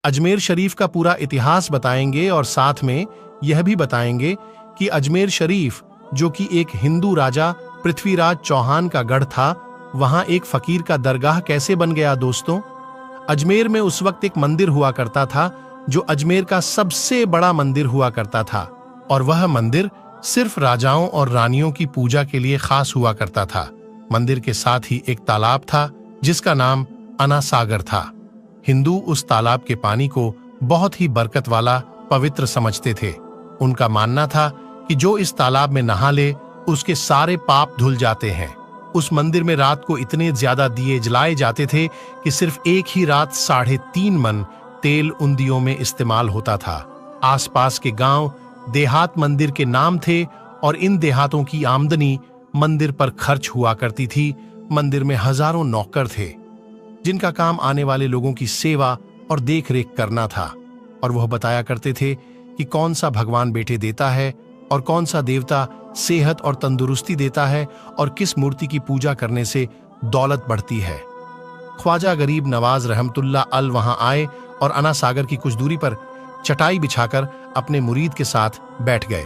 अजमेर शरीफ का पूरा इतिहास बताएंगे और साथ में यह भी बताएंगे कि अजमेर शरीफ, जो कि एक हिंदू राजा पृथ्वीराज चौहान का गढ़ था, वहां एक फकीर का दरगाह कैसे बन गया। दोस्तों, अजमेर में उस वक्त एक मंदिर हुआ करता था जो अजमेर का सबसे बड़ा मंदिर हुआ करता था, और वह मंदिर सिर्फ राजाओं और रानियों की पूजा के लिए खास हुआ करता था। मंदिर के साथ ही एक तालाब था जिसका नाम अना सागर था। हिंदू उस तालाब के पानी को बहुत ही बरकत वाला, पवित्र समझते थे। उनका मानना था कि जो इस तालाब में नहा ले उसके सारे पाप धुल जाते हैं। उस मंदिर में रात को इतने ज्यादा दिए जलाए जाते थे कि सिर्फ एक ही रात 3.5 मन तेल उन दियों में इस्तेमाल होता था। आसपास के गांव देहात मंदिर के नाम थे और इन देहातों की आमदनी मंदिर पर खर्च हुआ करती थी। मंदिर में हजारों नौकर थे जिनका काम आने वाले लोगों की सेवा और देखरेख करना था, और वह बताया करते थे कि कौन सा भगवान बेटे देता है और कौन सा देवता सेहत और तंदुरुस्ती देता है और किस मूर्ति की पूजा करने से दौलत बढ़ती है। ख्वाजा गरीब नवाज रहमतुल्लाह अल वहां आए और अना सागर की कुछ दूरी पर चटाई बिछाकर अपने मुरीद के साथ बैठ गए।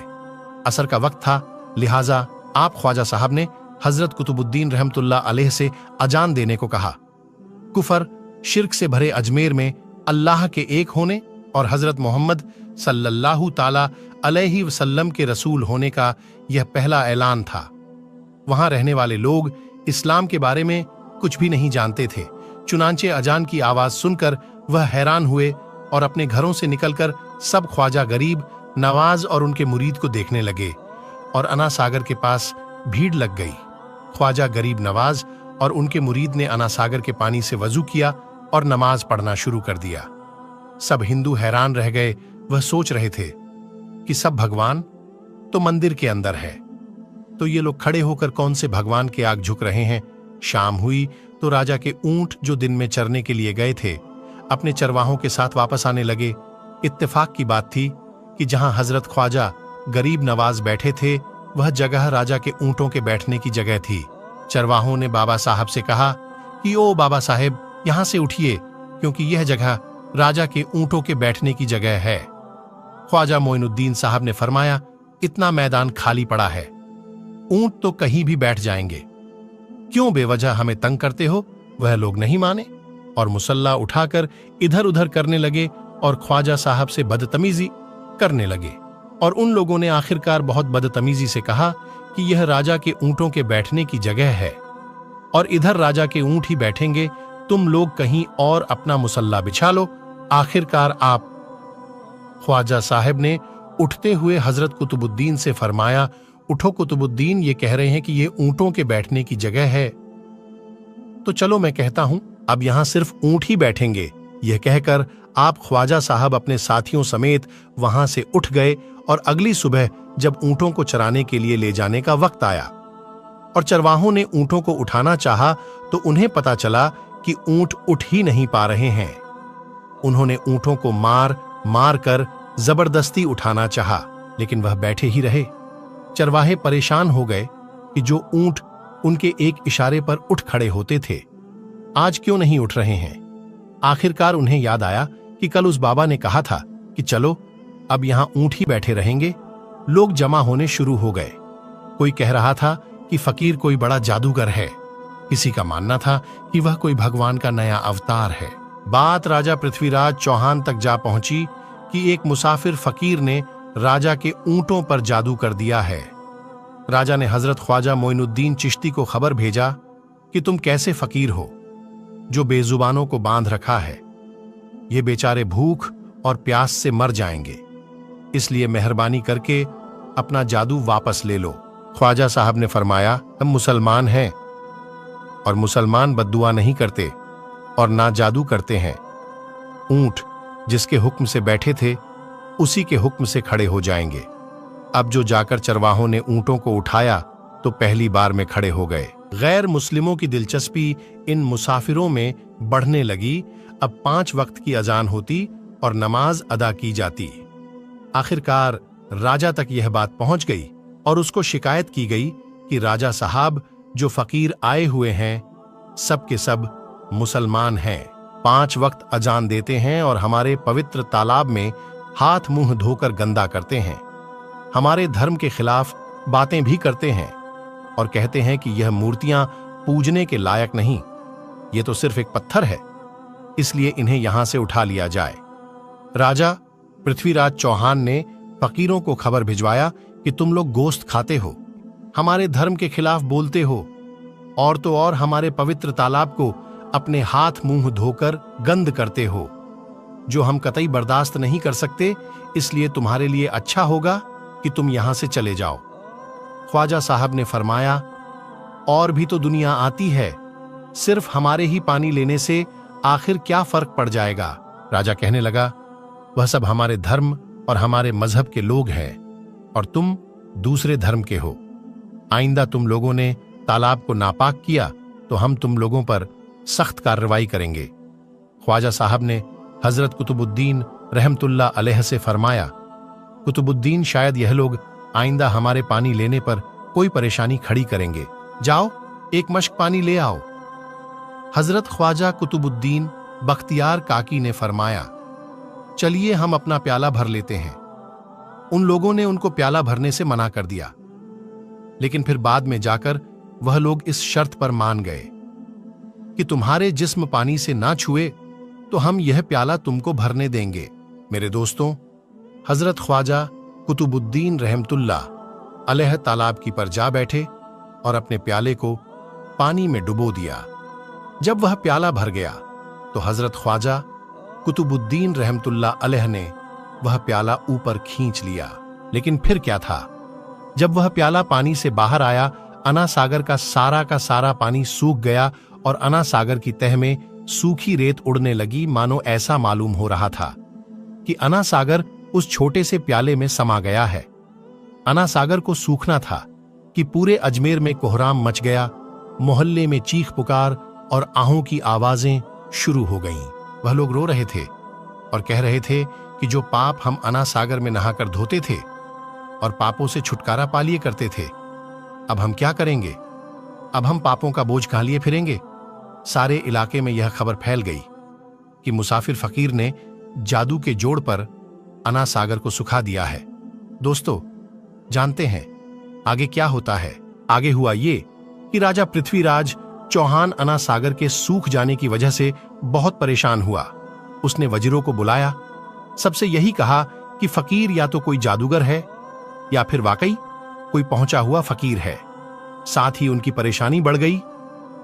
असर का वक्त था, लिहाजा आप ख्वाजा साहब ने हजरत कुतुबुद्दीन रहमतुल्लाह अलैह से अजान देने को कहा। कुफर शिर्क से भरे अजमेर में अल्लाह के एक होने और हजरत मोहम्मद सल्लल्लाहु ताला अलैहि वसल्लम के रसूल होने का यह पहला ऐलान था। वहां रहने वाले लोग इस्लाम के बारे में कुछ भी नहीं जानते थे। चुनांचे अजान की आवाज सुनकर वह हैरान हुए और अपने घरों से निकलकर सब ख्वाजा गरीब नवाज और उनके मुरीद को देखने लगे, और अना सागर के पास भीड़ लग गई। ख्वाजा गरीब नवाज और उनके मुरीद ने अना सागर के पानी से वजू किया और नमाज पढ़ना शुरू कर दिया। सब हिंदू हैरान रह गए। वह सोच रहे थे कि सब भगवान तो मंदिर के अंदर है, तो ये लोग खड़े होकर कौन से भगवान के आग झुक रहे हैं। शाम हुई तो राजा के ऊंट जो दिन में चरने के लिए गए थे अपने चरवाहों के साथ वापस आने लगे। इत्तेफाक की बात थी कि जहां हजरत ख्वाजा गरीब नवाज बैठे थे वह जगह राजा के ऊंटों के बैठने की जगह थी। चरवाहों ने बाबा साहब से कहा कि ओ बाबा साहेब, यहां से उठिए, क्योंकि यह जगह राजा के ऊंटों के बैठने की जगह है। ख्वाजा मोइनुद्दीन साहब ने फरमाया, इतना मैदान खाली पड़ा है, ऊंट तो कहीं भी बैठ जाएंगे, क्यों बेवजह हमें तंग करते हो। वह लोग नहीं माने और मुसल्ला उठाकर इधर उधर करने लगे और ख्वाजा साहब से बदतमीजी करने लगे, और उन लोगों ने आखिरकार बहुत बदतमीजी से कहा कि यह राजा के ऊंटों के बैठने की जगह है और इधर राजा के ऊंट ही बैठेंगे, तुम लोग कहीं और अपना मुसल्ला बिछा लो। आखिरकार आप ख्वाजा साहब ने उठते हुए हजरत कुतुबुद्दीन से फरमाया, उठो कुतुबुद्दीन, ये कह रहे हैं कि ये ऊंटों के बैठने की जगह है, तो चलो मैं कहता हूं अब यहां सिर्फ ऊंट ही बैठेंगे। यह कहकर आप ख्वाजा साहब अपने साथियों समेत वहां से उठ गए, और अगली सुबह जब ऊंटों को चराने के लिए ले जाने का वक्त आया और चरवाहों ने ऊंटों को उठाना चाहा तो उन्हें पता चला कि ऊंट उठ ही नहीं पा रहे हैं। उन्होंने ऊंटों को मार मार कर जबरदस्ती उठाना चाहा, लेकिन वह बैठे ही रहे। चरवाहे परेशान हो गए कि जो ऊंट उनके एक इशारे पर उठ खड़े होते थे आज क्यों नहीं उठ रहे हैं। आखिरकार उन्हें याद आया कि कल उस बाबा ने कहा था कि चलो अब यहां ऊंट ही बैठे रहेंगे। लोग जमा होने शुरू हो गए। कोई कह रहा था कि फकीर कोई बड़ा जादूगर है, किसी का मानना था कि वह कोई भगवान का नया अवतार है। बात राजा पृथ्वीराज चौहान तक जा पहुंची कि एक मुसाफिर फकीर ने राजा के ऊंटों पर जादू कर दिया है। राजा ने हजरत ख्वाजा मोइनुद्दीन चिश्ती को खबर भेजा कि तुम कैसे फकीर हो जो बेजुबानों को बांध रखा है, ये बेचारे भूख और प्यास से मर जाएंगे, इसलिए मेहरबानी करके अपना जादू वापस ले लो। ख्वाजा साहब ने फरमाया, हम मुसलमान हैं और मुसलमान बद्दुआ नहीं करते और ना जादू करते हैं। ऊंट जिसके हुक्म से बैठे थे उसी के हुक्म से खड़े हो जाएंगे। अब जो जाकर चरवाहों ने ऊंटों को उठाया तो पहली बार में खड़े हो गए। गैर मुस्लिमों की दिलचस्पी इन मुसाफिरों में बढ़ने लगी। अब 5 वक्त की अजान होती और नमाज अदा की जाती। आखिरकार राजा तक यह बात पहुंच गई और उसको शिकायत की गई कि राजा साहब जो फकीर आए हुए हैं सब के सब मुसलमान हैं। 5 वक्त अजान देते हैं और हमारे पवित्र तालाब में हाथ मुंह धोकर गंदा करते हैं, हमारे धर्म के खिलाफ बातें भी करते हैं और कहते हैं कि यह मूर्तियां पूजने के लायक नहीं, ये तो सिर्फ एक पत्थर है, इसलिए इन्हें यहां से उठा लिया जाए। राजा पृथ्वीराज चौहान ने फकीरों को खबर भिजवाया कि तुम लोग गोश्त खाते हो, हमारे धर्म के खिलाफ बोलते हो और तो और हमारे पवित्र तालाब को अपने हाथ मुंह धोकर गंद करते हो, जो हम कतई बर्दाश्त नहीं कर सकते, इसलिए तुम्हारे लिए अच्छा होगा कि तुम यहां से चले जाओ। ख्वाजा साहब ने फरमाया, और भी तो दुनिया आती है, सिर्फ हमारे ही पानी लेने से आखिर क्या फर्क पड़ जाएगा। राजा कहने लगा, वह सब हमारे धर्म और हमारे मजहब के लोग हैं और तुम दूसरे धर्म के हो। आइंदा तुम लोगों ने तालाब को नापाक किया तो हम तुम लोगों पर सख्त कार्रवाई करेंगे। ख्वाजा साहब ने हजरत कुतुबुद्दीन रहमतुल्लाह अलैह से फरमाया, कुतुबुद्दीन, शायद यह लोग आइंदा हमारे पानी लेने पर कोई परेशानी खड़ी करेंगे, जाओ एक मश्क पानी ले आओ। हजरत ख्वाजा कुतुबुद्दीन बख्तियार काकी ने फरमाया, चलिए हम अपना प्याला भर लेते हैं। उन लोगों ने उनको प्याला भरने से मना कर दिया, लेकिन फिर बाद में जाकर वह लोग इस शर्त पर मान गए कि तुम्हारे जिस्म पानी से ना छुए तो हम यह प्याला तुमको भरने देंगे। मेरे दोस्तों, हजरत ख्वाजा कुतुबुद्दीन रहमतुल्लाह अलैह तालाब की पर जा बैठे और अपने प्याले को पानी में डुबो दिया। जब वह प्याला भर गया तो हजरत ख्वाजा कुतुबुद्दीन रहमतुल्लाह अलैह ने वह प्याला ऊपर खींच लिया। लेकिन फिर क्या था, जब वह प्याला पानी से बाहर आया, अना सागर का सारा पानी सूख गया और अना सागर की तह में सूखी रेत उड़ने लगी, मानो ऐसा मालूम हो रहा था कि अना सागर उस छोटे से प्याले में समा गया है। अना सागर को सूखना था कि पूरे अजमेर में कोहराम मच गया, मोहल्ले में चीख पुकार और आहों की आवाजें शुरू हो गईं। वह लोग रो रहे थे और कह रहे थे कि जो पाप हम अना सागर में नहाकर धोते थे और पापों से छुटकारा पा लिए करते थे, अब हम क्या करेंगे? अब हम पापों का बोझ कहां लिए फिरेंगे? सारे इलाके में यह खबर फैल गई कि मुसाफिर फकीर ने जादू के जोड़ पर अना सागर को सुखा दिया है। दोस्तों, जानते हैं आगे क्या होता है? आगे हुआ ये कि राजा पृथ्वीराज चौहान अना सागर के सूख जाने की वजह से बहुत परेशान हुआ। उसने वजीरों को बुलाया, सबसे यही कहा कि फकीर या तो कोई जादूगर है या फिर वाकई कोई पहुंचा हुआ फकीर है। साथ ही उनकी परेशानी बढ़ गई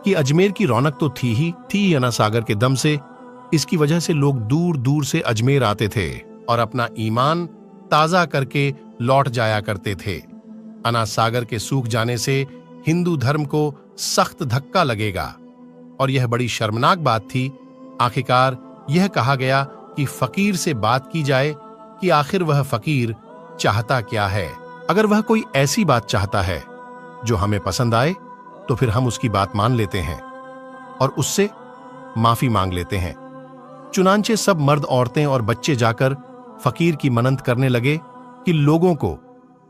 कि अजमेर की रौनक तो थी अना सागर के दम से, इसकी वजह से लोग दूर दूर से अजमेर आते थे और अपना ईमान ताजा करके लौट जाया करते थे। अना सागर के सूख जाने से हिंदू धर्म को सख्त धक्का लगेगा और यह बड़ी शर्मनाक बात थी। आखिरकार यह कहा गया कि फकीर से बात की जाए कि आखिर वह फकीर चाहता क्या है। अगर वह कोई ऐसी बात चाहता है जो हमें पसंद आए तो फिर हम उसकी बात मान लेते हैं और उससे माफी मांग लेते हैं। चुनांचे सब मर्द, औरतें और बच्चे जाकर फकीर की मन्नत करने लगे कि लोगों को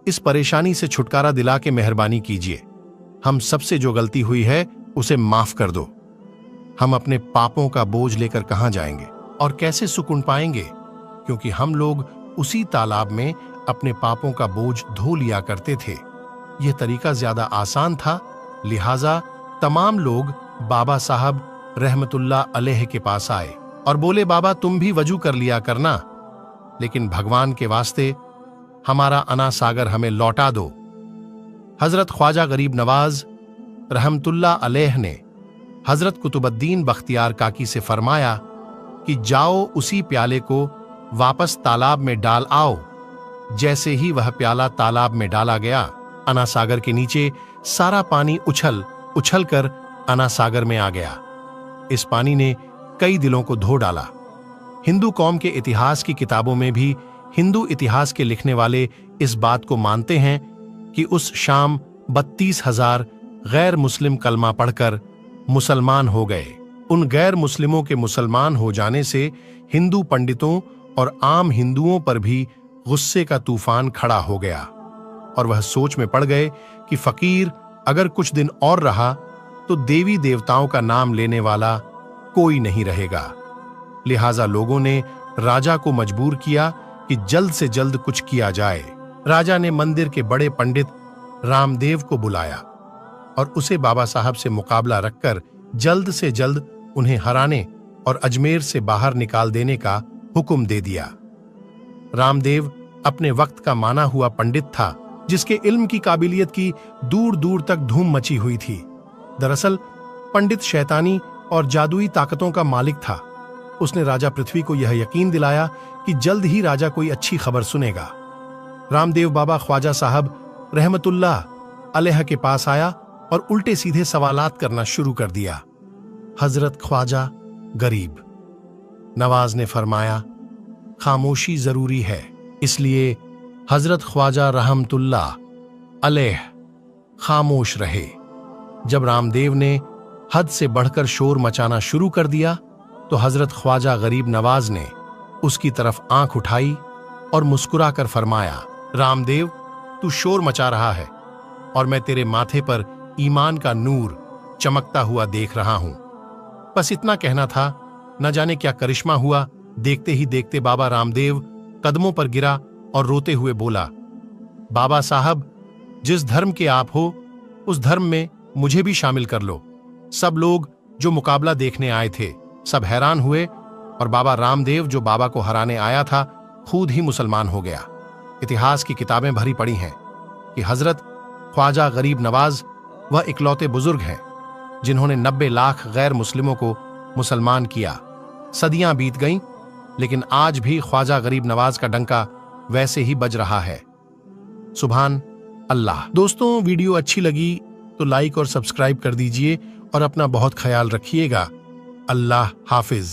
इस परेशानी से छुटकारा दिला के मेहरबानी कीजिए, हम सबसे जो गलती हुई है उसे माफ कर दो। हम अपने पापों का बोझ लेकर कहां जाएंगे और कैसे सुकून पाएंगे, क्योंकि हम लोग उसी तालाब में अपने पापों का बोझ धो लिया करते थे। यह तरीका ज्यादा आसान था, लिहाजा तमाम लोग बाबा साहब रहमतुल्लाह अलैह के पास आए और बोले, बाबा तुम भी वजू कर लिया करना, लेकिन भगवान के वास्ते हमारा अना सागर हमें लौटा दो। हजरत ख्वाजा गरीब नवाज रहमतुल्लाह अलैह ने हजरत कुतुबुद्दीन बख्तियार काकी से फरमाया कि जाओ उसी प्याले को वापस तालाब में डाल आओ। जैसे ही वह प्याला तालाब में डाला गया, अना सागर के नीचे सारा पानी उछल उछल कर अना सागर में आ गया। इस पानी ने कई दिलों को धो डाला। हिंदू कौम के इतिहास की किताबों में भी हिंदू इतिहास के लिखने वाले इस बात को मानते हैं कि उस शाम 32,000 गैर मुस्लिम कलमा पढ़कर मुसलमान हो गए। उन गैर मुस्लिमों के मुसलमान हो जाने से हिंदू पंडितों और आम हिंदुओं पर भी गुस्से का तूफान खड़ा हो गया और वह सोच में पड़ गए कि फकीर अगर कुछ दिन और रहा तो देवी देवताओं का नाम लेने वाला कोई नहीं रहेगा। लिहाजा लोगों ने राजा को मजबूर किया कि जल्द से जल्द कुछ किया जाए। राजा ने मंदिर के बड़े पंडित रामदेव को बुलाया और उसे बाबा साहब से मुकाबला रखकर जल्द से जल्द उन्हें हराने और अजमेर से बाहर निकाल देने का हुक्म दे दिया। रामदेव अपने वक्त का माना हुआ पंडित था, जिसके इल्म की काबिलियत की दूर दूर तक धूम मची हुई थी। दरअसल पंडित शैतानी और जादुई ताकतों का मालिक था। उसने राजा पृथ्वी को यह यकीन दिलाया कि जल्द ही राजा कोई अच्छी खबर सुनेगा। रामदेव बाबा ख्वाजा साहब रहमतुल्लाह अलैह के पास आया और उल्टे सीधे सवालात करना शुरू कर दिया। हजरत ख्वाजा गरीब नवाज ने फरमाया, खामोशी जरूरी है, इसलिए हजरत ख्वाजा रहमतुल्लाह अलैह खामोश रहे। जब रामदेव ने हद से बढ़कर शोर मचाना शुरू कर दिया तो हजरत ख्वाजा गरीब नवाज ने उसकी तरफ आंख उठाई और मुस्कुराकर फरमाया, रामदेव, तू शोर मचा रहा है और मैं तेरे माथे पर ईमान का नूर चमकता हुआ देख रहा हूं। बस इतना कहना था, न जाने क्या करिश्मा हुआ। देखते ही देखते बाबा रामदेव कदमों पर गिरा और रोते हुए बोला, बाबा साहब, जिस धर्म के आप हो उस धर्म में मुझे भी शामिल कर लो। सब लोग जो मुकाबला देखने आए थे सब हैरान हुए और बाबा रामदेव जो बाबा को हराने आया था खुद ही मुसलमान हो गया। इतिहास की किताबें भरी पड़ी हैं कि हजरत ख्वाजा गरीब नवाज वह इकलौते बुजुर्ग हैं जिन्होंने 90 लाख गैर मुस्लिमों को मुसलमान किया। सदियां बीत गईं, लेकिन आज भी ख्वाजा गरीब नवाज का डंका वैसे ही बज रहा है। सुभान अल्लाह। दोस्तों, वीडियो अच्छी लगी तो लाइक और सब्सक्राइब कर दीजिए और अपना बहुत ख्याल रखिएगा। अल्लाह हाफिज।